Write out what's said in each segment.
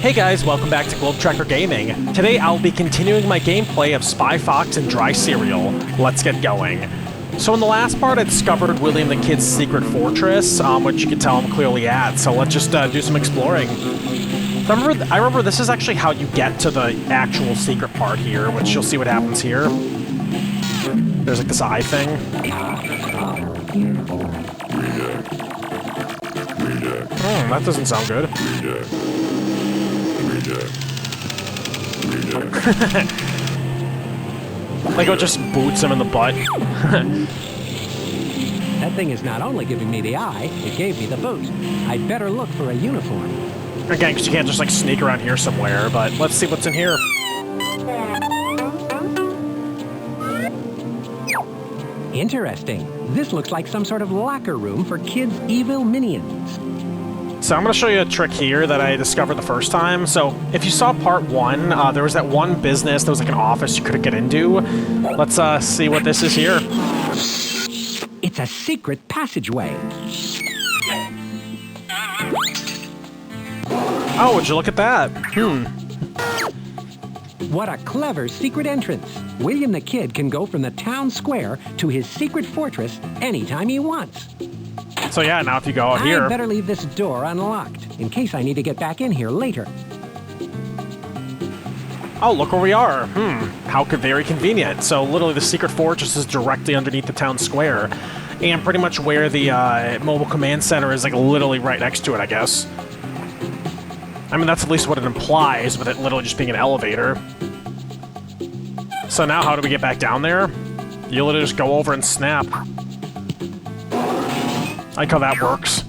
Hey guys, welcome back to Globe Tracker Gaming. Today I'll be continuing my gameplay of Spy Fox and Dry Cereal. Let's get going. So in the last part I discovered William the Kid's secret fortress, which you can tell I'm clearly at, so let's just do some exploring. I remember this is actually how you get to the actual secret part here, which you'll see what happens here. There's like this eye thing. That doesn't sound good. Like it just boots him in the butt. That thing is not only giving me the eye, it gave me the boot. I'd better look for a uniform. Again, because you can't just like sneak around here somewhere, but let's see what's in here. Interesting. This looks like some sort of locker room for kids' evil minions. So I'm going to show you a trick here that I discovered the first time. So if you saw part one, there was that one business, there was like an office you couldn't get into. Let's see what this is here. It's a secret passageway. Oh, would you look at that? What a clever secret entrance. William the Kid can go from the town square to his secret fortress anytime he wants. So yeah, now if you go out here... I'd better leave this door unlocked, in case I need to get back in here later. Oh, look where we are. How very convenient. So literally the secret fortress is directly underneath the town square. And pretty much where the mobile command center is like literally right next to it, I guess. I mean, that's at least what it implies, with it literally just being an elevator. So now how do we get back down there? You literally just go over and snap. I like how that works.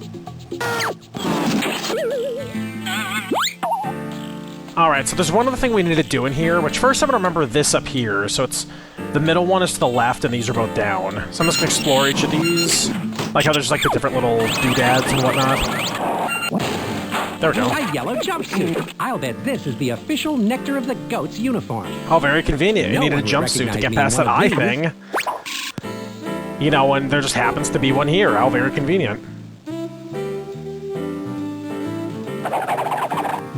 Alright, so there's one other thing we need to do in here, which first I'm going to remember this up here. So it's... the middle one is to the left, and these are both down. So I'm just going to explore each of these. Like how there's like the different little doodads and whatnot. There we go. A yellow jumpsuit. I'll bet this is the official Nectar of the Goats uniform. Oh, very convenient. You needed a jumpsuit to get past that eye thing. You know, and there just happens to be one here. How very convenient.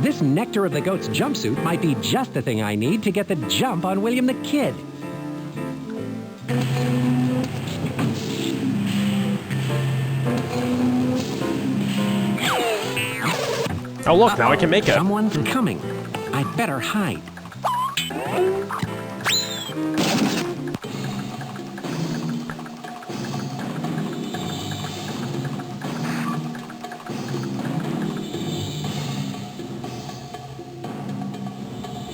This Nectar of the Goats jumpsuit might be just the thing I need to get the jump on William the Kid. Oh look, now I can make it. Someone's coming. I'd better hide.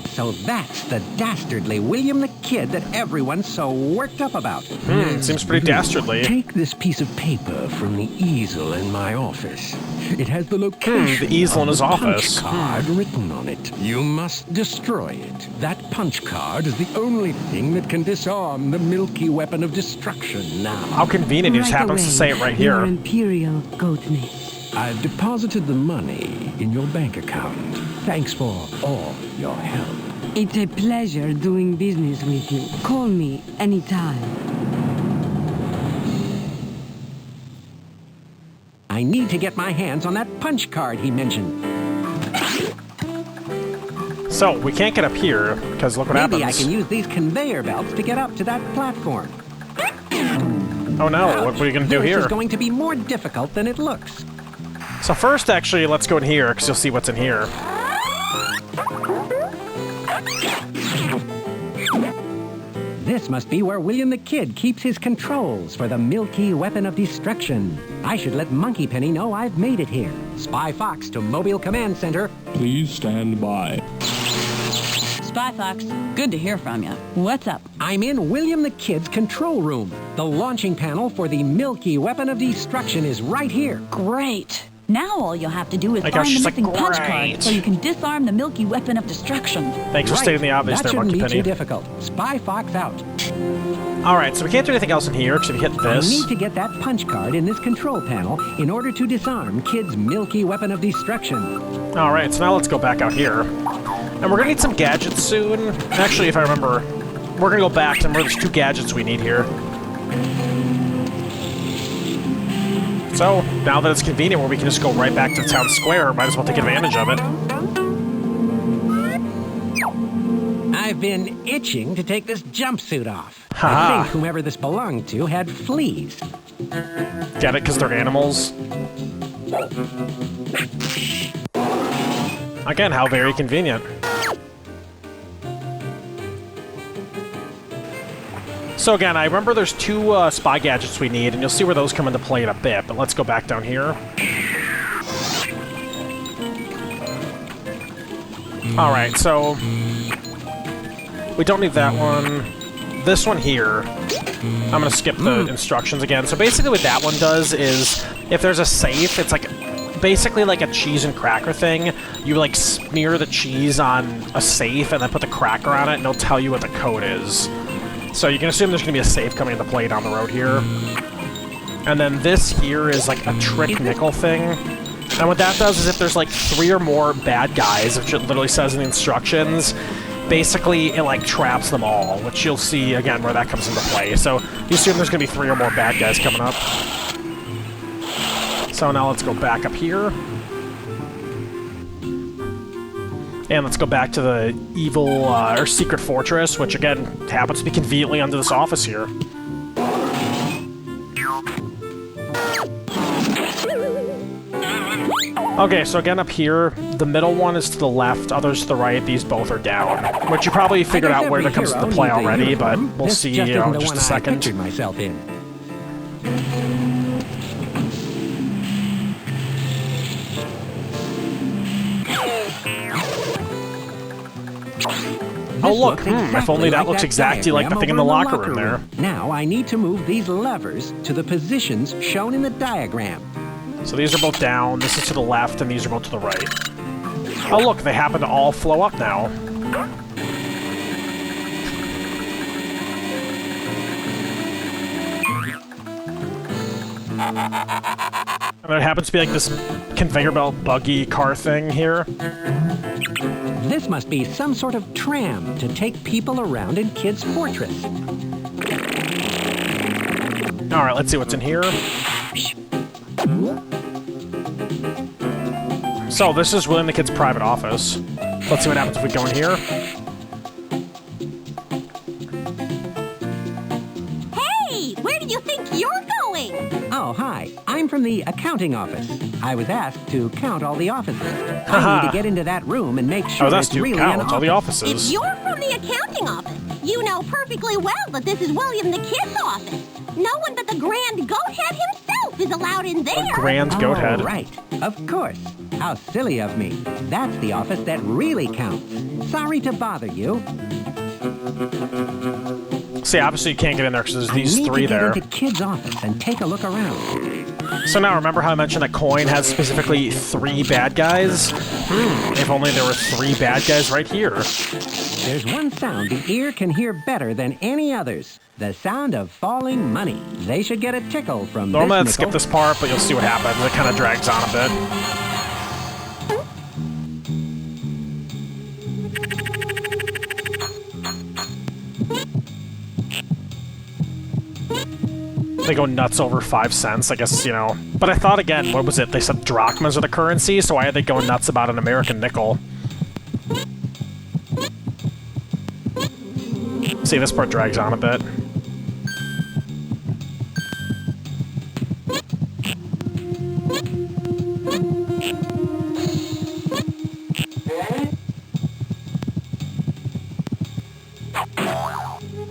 So that's the dastardly William the Kid that everyone's so worked up about. Seems pretty dastardly. Take this piece of paper from the easel in my office. It has the location the easel in his office. punch card written on it. You must destroy it. That punch card is the only thing that can disarm the milky weapon of destruction now. How convenient, he just happens to say it right Your here. Imperial Goatness. I've deposited the money in your bank account. Thanks for all your help. It's a pleasure doing business with you. Call me anytime. I need to get my hands on that punch card he mentioned. So, we can't get up here, because look what happens. Maybe I can use these conveyor belts to get up to that platform. Oh no, what are you going to do here? This is going to be more difficult than it looks. So first, actually, let's go in here, because you'll see what's in here. This must be where William the Kid keeps his controls for the milky weapon of destruction. I should let Monkey Penny know I've made it here. Spy Fox to Mobile Command Center. Please stand by. Spy Fox, good to hear from you. What's up? I'm in William the Kid's control room. The launching panel for the milky weapon of destruction is right here. Great. Now all you'll have to do is Like, find the she's like, missing punch great. card so you can disarm the milky weapon of destruction. Thanks for stating the obvious That there, shouldn't Monkey be Penny. too difficult. Spy Fox out. Alright, so we can't do anything else in here, because if you hit I this... need to get that punch card in this control panel in order to disarm Kid's milky weapon of destruction. Alright, so now let's go back out here. And we're gonna need some gadgets soon. Actually, if I remember, we're gonna go back to there's 2 gadgets we need here. So, now that it's convenient where we can just go right back to the town square, might as well take advantage of it. I've been itching to take this jumpsuit off. Ha-ha. I think whomever this belonged to had fleas. Get it? Because they're animals? Again, how very convenient. So again, I remember there's two spy gadgets we need, and you'll see where those come into play in a bit, but let's go back down here. Alright, so we don't need that one. This one here, I'm gonna skip the instructions again. So basically what that one does is, if there's a safe, it's like basically like a cheese and cracker thing. You like smear the cheese on a safe and then put the cracker on it, and it'll tell you what the code is. So you can assume there's gonna be a safe coming into play down the road here. And then this here is like a trick nickel thing. And what that does is if there's like 3 or more bad guys, which it literally says in the instructions, basically it like traps them all, which you'll see again where that comes into play. So you assume there's gonna be 3 or more bad guys coming up. So now let's go back up here. And let's go back to the evil, or secret fortress, which again happens to be conveniently under this office here. Okay, so again up here, the middle one is to the left, others to the right, these both are down. Which you probably figured out where that comes into play already, but we'll see in just a second. I pictured myself in. Oh look, if only that looks exactly like the thing in the locker room there. Now I need to move these levers to the positions shown in the diagram. So these are both down, this is to the left, and these are both to the right. Oh look, they happen to all flow up now. And there happens to be like this conveyor belt buggy car thing here. This must be some sort of tram to take people around in Kid's Fortress. Alright, let's see what's in here. So, this is William the Kid's private office. Let's see what happens if we go in here. Hey! Where do you think you're going? Oh, hi. I'm from the accounting office. I was asked to count all the offices. I need to get into that room and make sure that's it's to really count an all the office. offices. If you're from the accounting office, you know perfectly well that this is William the Kid's office. No one but the Grand Goathead himself is allowed in there. Grand Goathead. Oh, right. Of course. How silly of me. That's the office that really counts. Sorry to bother you. See, obviously you can't get in there because there's these 3 there. I need to get into Kid's office and take a look around. So now remember how I mentioned that coin has specifically 3 bad guys? If only there were 3 bad guys right here. There's one sound the ear can hear better than any others. The sound of falling money. They should get a tickle from Normally I'd this skip nickel. this part, but you'll see what happens. It kind of drags on a bit. They go nuts over 5 cents, I guess, you know. But I thought, again, what was it? They said drachmas are the currency, so why are they going nuts about an American nickel? See, this part drags on a bit.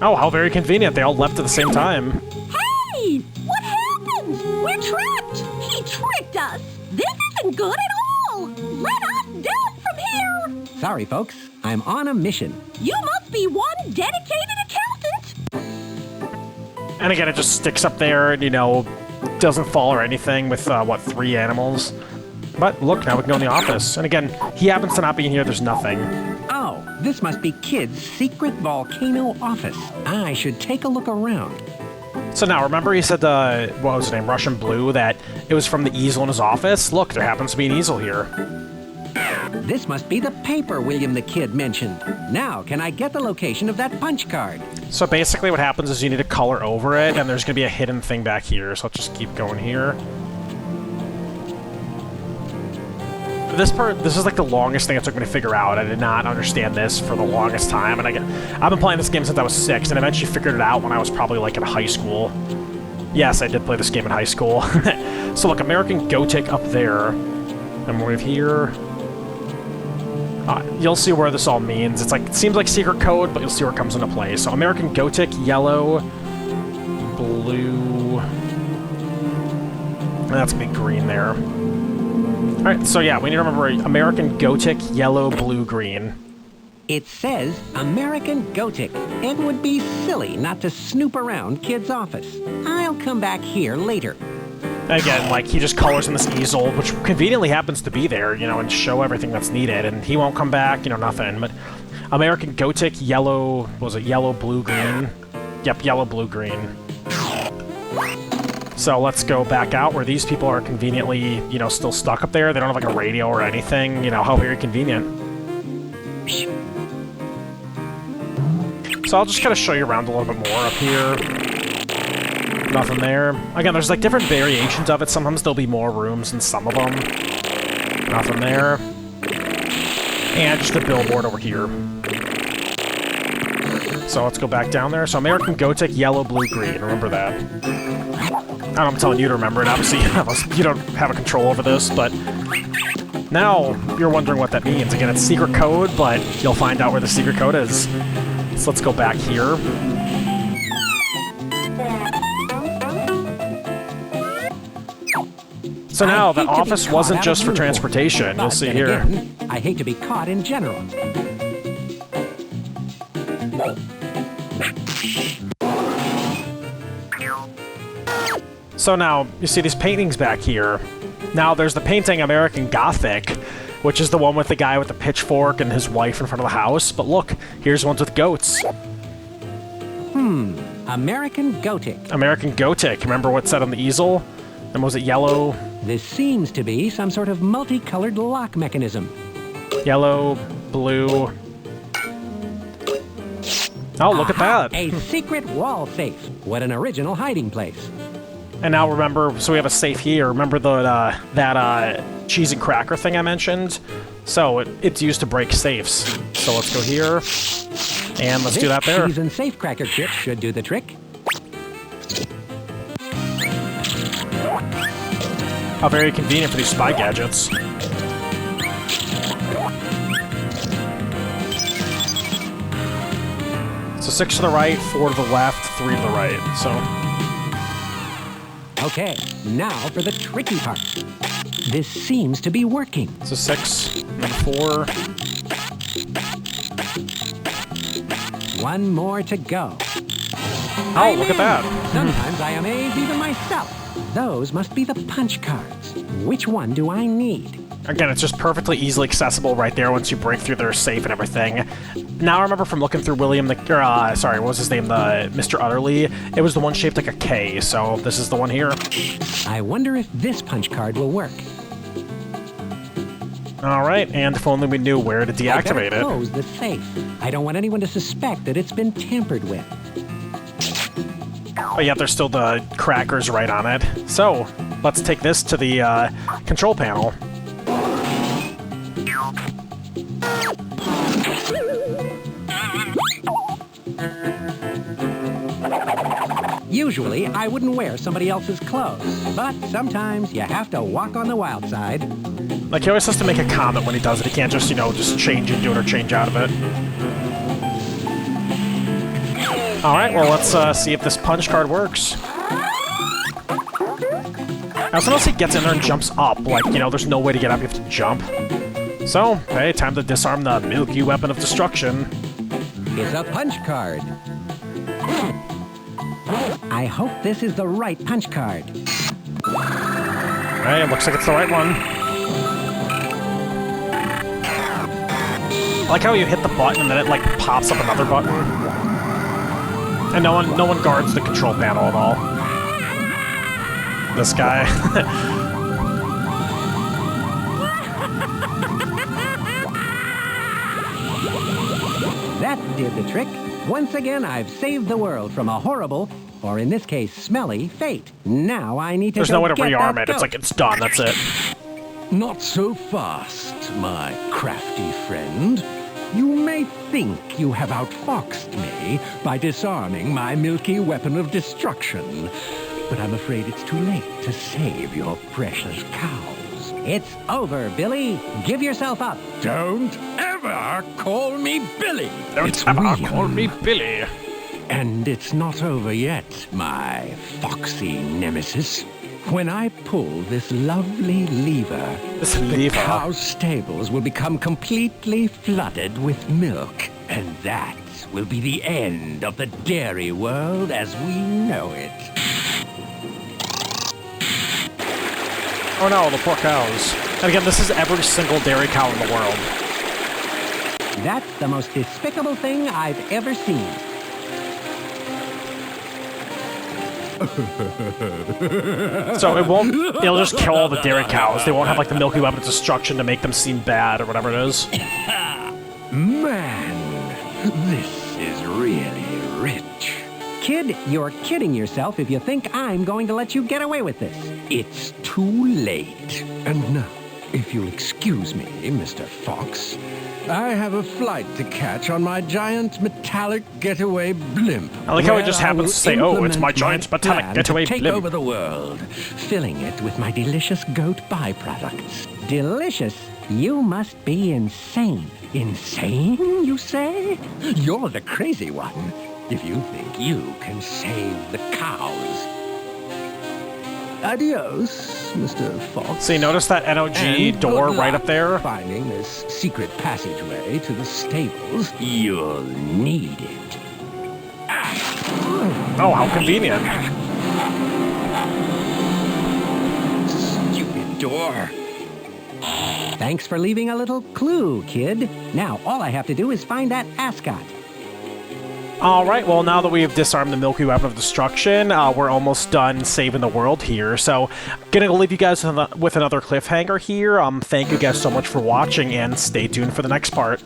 Oh, how very convenient. They all left at the same time. Hey! What happened? We're trapped! He tricked us! This isn't good at all! Let us down from here! Sorry, folks. I'm on a mission. You must be one dedicated accountant! And again, it just sticks up there and, you know, doesn't fall or anything with, what, 3 animals? But look, now we can go in the office. And again, he happens to not be in here, there's nothing. Oh, this must be Kid's secret volcano office. I should take a look around. So now, remember he said, what was his name, Russian Blue, that it was from the easel in his office? Look, there happens to be an easel here. This must be the paper William the Kid mentioned. Now, can I get the location of that punch card? So basically what happens is you need to color over it, and there's going to be a hidden thing back here. So let's just keep going here. this is like the longest thing it took me to figure out. I did not understand this for the longest time, and I've been playing this game since I was 6, and eventually figured it out when I was probably like in high school. Yes, I did play this game in high school. So look, American Gothic up there, and we're here. You'll see where this all means. It's like, it seems like secret code, but you'll see where it comes into play. So American Gothic, yellow, blue, and that's gonna be green there. Alright, so yeah, we need to remember American Gothic, yellow, blue, green. It says American Gothic. It would be silly not to snoop around Kid's office. I'll come back here later. Again, like, he just colors in this easel, which conveniently happens to be there, you know, and show everything that's needed, and he won't come back, you know, nothing. But American Gothic, yellow, what was it, yellow, blue, green? Yep, yellow, blue, green. So let's go back out where these people are conveniently, you know, still stuck up there. They don't have, like, a radio or anything, you know, how very convenient. So I'll just kind of show you around a little bit more up here. Nothing there. Again, there's like different variations of it. Sometimes there'll be more rooms in some of them. Nothing there. And just a billboard over here. So let's go back down there. So American Gothic, yellow, blue, green. Remember that. I'm telling you to remember it. Obviously, you don't have a control over this, but now you're wondering what that means. Again, it's secret code, but you'll find out where the secret code is. So let's go back here. So now, the office wasn't just for transportation. You'll see here. Again, I hate to be caught in general. So now, you see these paintings back here. Now, there's the painting American Gothic, which is the one with the guy with the pitchfork and his wife in front of the house. But look, here's ones with goats. American Gothic. American Gothic. Remember what said on the easel? And was it yellow? This seems to be some sort of multicolored lock mechanism. Yellow, blue. Oh, look at that. A secret wall safe. What an original hiding place. And now remember, so we have a safe here. Remember that cheese and cracker thing I mentioned? So it's used to break safes. So let's go here, and let's do that there. Cheese and safe cracker chip should do the trick. How very convenient for these spy gadgets. So 6 to the right, 4 to the left, 3 to the right. So. Okay, now for the tricky part. This seems to be working. So 6, and 4. One more to go. Oh, look at that. Sometimes I amaze even myself. Those must be the punch cards. Which one do I need? Again, it's just perfectly easily accessible right there once you break through their safe and everything. Now I remember from looking through William the... sorry, what was his name? The Mr. Utterly. It was the one shaped like a K, so this is the one here. I wonder if this punch card will work. Alright, and if only we knew where to deactivate it. Close the safe. I don't want anyone to suspect that it's been tampered with. But yet there's still the crackers right on it. So, let's take this to the control panel. Usually, I wouldn't wear somebody else's clothes, but sometimes you have to walk on the wild side. Like, he always has to make a comment when he does it. He can't just, you know, just change into it or change out of it. Alright, well, let's see if this punch card works. Now, sometimes he gets in there and jumps up. Like, you know, there's no way to get up, you have to jump. So, hey, time to disarm the milky weapon of destruction. It's a punch card. I hope this is the right punch card. Hey, it looks like it's the right one. I like how you hit the button and then it, like, pops up another button. And no one guards the control panel at all. This guy. That did the trick. Once again, I've saved the world from a horrible, or in this case, smelly, fate. Now I need to There's no way to rearm it. It's like, it's done. That's it. Not so fast, my crafty friend. You may think you have outfoxed me by disarming my milky weapon of destruction, but I'm afraid it's too late to save your precious cows. It's over, Billy. Give yourself up. Don't ever call me Billy. Don't ever call me Billy. And it's not over yet, my foxy nemesis. When I pull this lovely lever, the cow's stables will become completely flooded with milk. And that will be the end of the dairy world as we know it. Oh no, the poor cows. And again, this is every single dairy cow in the world. That's the most despicable thing I've ever seen. So it'll just kill all the dairy cows. They won't have like the milky weapon of destruction to make them seem bad or whatever it is. Man, this is really rich. Kid, you're kidding yourself if you think I'm going to let you get away with this. It's too late. And now, if you'll excuse me, Mr. Fox, I have a flight to catch on my giant metallic getaway blimp. I like how he just happens to say, "Oh, it's my giant metallic getaway blimp. blimp." Take over the world, filling it with my delicious goat byproducts. Delicious? You must be insane. Insane, you say? You're the crazy one, if you think you can save the cows. Adios, Mr. Fox. See, notice that NOG door right up there? Finding this secret passageway to the stables, you'll need it. Oh, how convenient. Stupid door. Thanks for leaving a little clue, kid. Now, all I have to do is find that ascot. Alright, well now that we've disarmed the Milky Weapon of Destruction, we're almost done saving the world here, so gonna leave you guys with another cliffhanger here. Thank you guys so much for watching, and stay tuned for the next part.